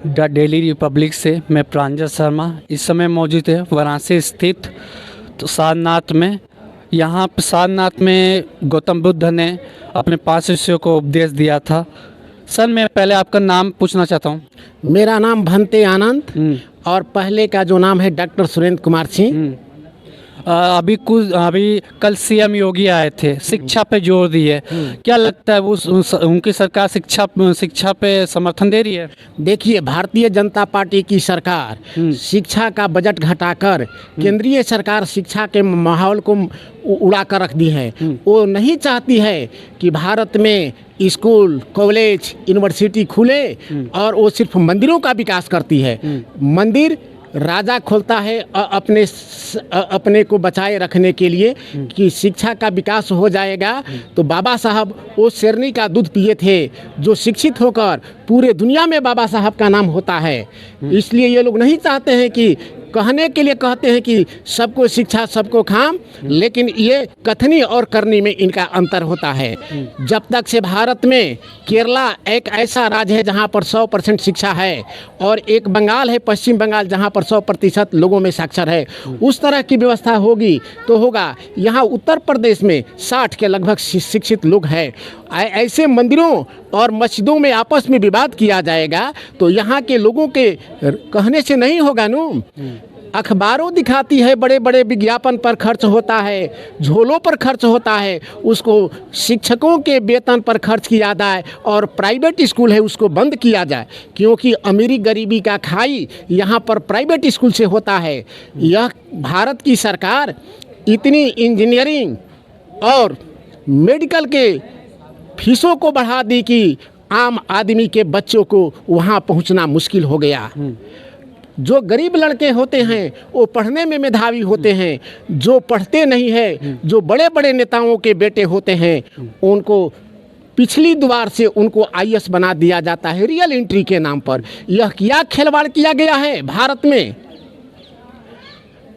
The daily Republic से मैं प्रांजल शर्मा इस समय मौजूद है वाराणसी स्थित तो सारनाथ में। यहाँ पे सारनाथ में गौतम बुद्ध ने अपने 5 शिष्यों को उपदेश दिया था। सर, मैं पहले आपका नाम पूछना चाहता हूँ। मेरा नाम भंते आनंद और पहले का जो नाम है डॉक्टर सुरेंद्र कुमार सिंह। अभी कल सीएम योगी आए थे, शिक्षा पे जोर दिए। क्या लगता है वो उनकी सरकार शिक्षा पे समर्थन दे रही है? देखिए, भारतीय जनता पार्टी की सरकार शिक्षा का बजट घटाकर केंद्रीय सरकार शिक्षा के माहौल को उड़ा कर रख दी है। वो नहीं चाहती है कि भारत में स्कूल, कॉलेज, यूनिवर्सिटी खुले और वो सिर्फ मंदिरों का विकास करती है। मंदिर राजा खोलता है अपने को बचाए रखने के लिए कि शिक्षा का विकास हो जाएगा। तो बाबा साहब वो शेरनी का दूध पिए थे, जो शिक्षित होकर पूरे दुनिया में बाबा साहब का नाम होता है। इसलिए ये लोग नहीं चाहते हैं कि कहने के लिए कहते हैं कि सबको शिक्षा सबको काम, लेकिन ये कथनी और करनी में इनका अंतर होता है। जब तक से भारत में केरला एक ऐसा राज्य है जहाँ पर 100% शिक्षा है और एक बंगाल है, पश्चिम बंगाल, जहाँ पर 100% लोगों में साक्षर है, उस तरह की व्यवस्था होगी तो होगा। यहाँ उत्तर प्रदेश में 60 के लगभग शिक्षित लोग हैं। ऐसे मंदिरों और मस्जिदों में आपस में विवाद किया जाएगा तो यहाँ के लोगों के कहने से नहीं होगा न। अखबारों दिखाती है, बड़े बड़े विज्ञापन पर खर्च होता है, झोलों पर खर्च होता है, उसको शिक्षकों के वेतन पर खर्च किया जाए और प्राइवेट स्कूल है उसको बंद किया जाए, क्योंकि अमीरी गरीबी का खाई यहाँ पर प्राइवेट स्कूल से होता है। यह भारत की सरकार इतनी इंजीनियरिंग और मेडिकल के फीसों को बढ़ा दी कि आम आदमी के बच्चों को वहाँ पहुँचना मुश्किल हो गया। जो गरीब लड़के होते हैं वो पढ़ने में मेधावी होते हैं, जो पढ़ते नहीं है, जो बड़े बड़े नेताओं के बेटे होते हैं, उनको पिछली द्वार से उनको आईएएस बना दिया जाता है रियल एंट्री के नाम पर। यह क्या खिलवाड़ किया गया है भारत में।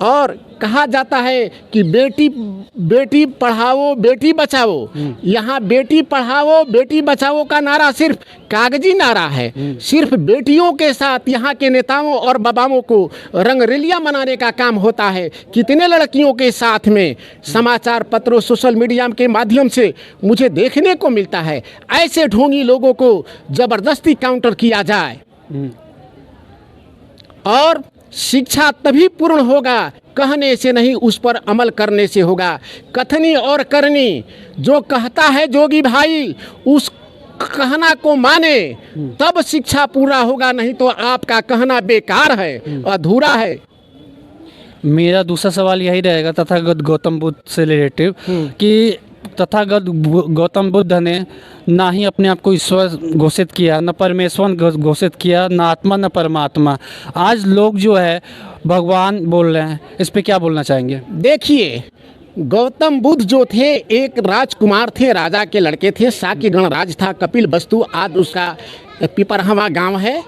और कहा जाता है कि बेटी पढ़ाओ बेटी बचाओ। यहाँ बेटी पढ़ाओ बेटी बचाओ का नारा सिर्फ कागजी नारा है। सिर्फ बेटियों के साथ यहाँ के नेताओं और बाबाओं को रंगरेलियाँ मनाने का काम होता है। कितने लड़कियों के साथ में समाचार पत्रों, सोशल मीडिया के माध्यम से मुझे देखने को मिलता है। ऐसे ढोंगी लोगों को ज़बरदस्ती काउंटर किया जाए और शिक्षा तभी पूर्ण होगा कहने से नहीं, उस पर अमल करने से होगा। कथनी और करनी, जो कहता है जोगी भाई उस कहना को माने तब शिक्षा पूरा होगा, नहीं तो आपका कहना बेकार है, अधूरा है। मेरा दूसरा सवाल यही रहेगा तथागत गौतम बुद्ध से रिलेटिव कि तथागत गौतम बुद्ध ने ना ही अपने आप को ईश्वर घोषित किया, न परमेश्वर घोषित किया, न आत्मा न परमात्मा। आज लोग जो है भगवान बोल रहे हैं, इस पे क्या बोलना चाहेंगे? देखिए, गौतम बुद्ध जो थे एक राजकुमार थे, राजा के लड़के थे, शाक्य गणराज था। कपिल वस्तु आज उसका पिपरहवा गांव है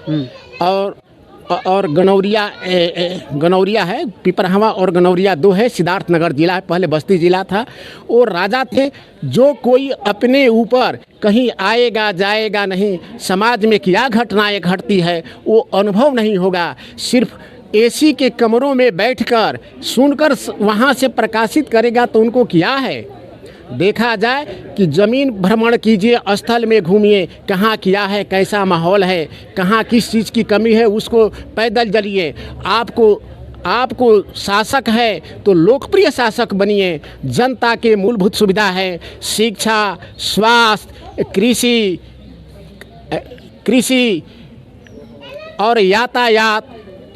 और गनौरिया है। पिपरहवा और गनौरिया 2 है। सिद्धार्थनगर जिला है, पहले बस्ती जिला था। वो राजा थे जो कोई अपने ऊपर कहीं आएगा जाएगा नहीं, समाज में क्या घटनाएं घटती है वो अनुभव नहीं होगा। सिर्फ एसी के कमरों में बैठकर सुनकर वहाँ से प्रकाशित करेगा तो उनको क्या है। देखा जाए कि ज़मीन भ्रमण कीजिए, स्थल में घूमिए, कहाँ क्या है, कैसा माहौल है, कहाँ किस चीज़ की कमी है, उसको पैदल चलिए। आपको शासक है तो लोकप्रिय शासक बनिए। जनता के मूलभूत सुविधा है, शिक्षा, स्वास्थ्य, कृषि और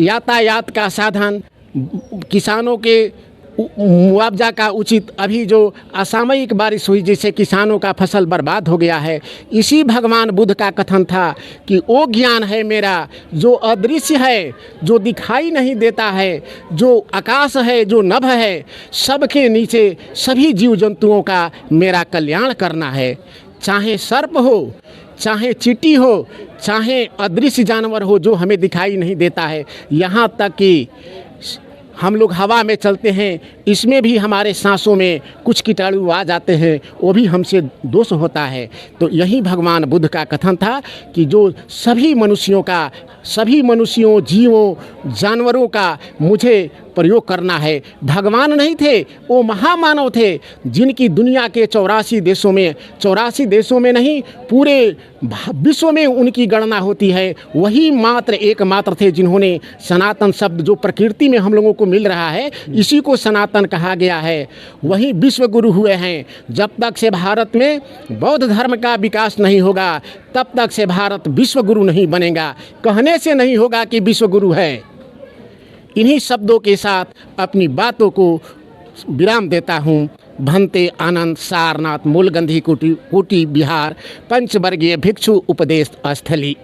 यातायात का साधन, किसानों के मुआवजा का उचित। अभी जो असामयिक बारिश हुई जिससे किसानों का फसल बर्बाद हो गया है, इसी भगवान बुद्ध का कथन था कि वो ज्ञान है मेरा जो अदृश्य है, जो दिखाई नहीं देता है, जो आकाश है, जो नभ है, सबके नीचे सभी जीव जंतुओं का मेरा कल्याण करना है। चाहे सर्प हो, चाहे चींटी हो, चाहे अदृश्य जानवर हो जो हमें दिखाई नहीं देता है, यहाँ तक कि हम लोग हवा में चलते हैं, इसमें भी हमारे सांसों में कुछ कीटाणु आ जाते हैं, वो भी हमसे दोष होता है। तो यही भगवान बुद्ध का कथन था कि जो सभी मनुष्यों, जीवों, जानवरों का मुझे प्रयोग करना है। भगवान नहीं थे, वो महामानव थे जिनकी दुनिया के 84 देशों में नहीं, पूरे विश्व में उनकी गणना होती है। वही एकमात्र थे जिन्होंने सनातन शब्द जो प्रकृति में हम लोगों को मिल रहा है, इसी को सनातन कहा गया है। वही विश्व गुरु हुए हैं। जब तक से भारत में बौद्ध धर्म का विकास नहीं होगा, तब तक से भारत विश्व गुरु नहीं बनेगा। कहने से नहीं होगा कि विश्व गुरु है। इन्हीं शब्दों के साथ अपनी बातों को विराम देता हूँ। भंते आनंद सारनाथ मूलगंधी कुटी बिहार पंचवर्गीय भिक्षु उपदेश स्थली।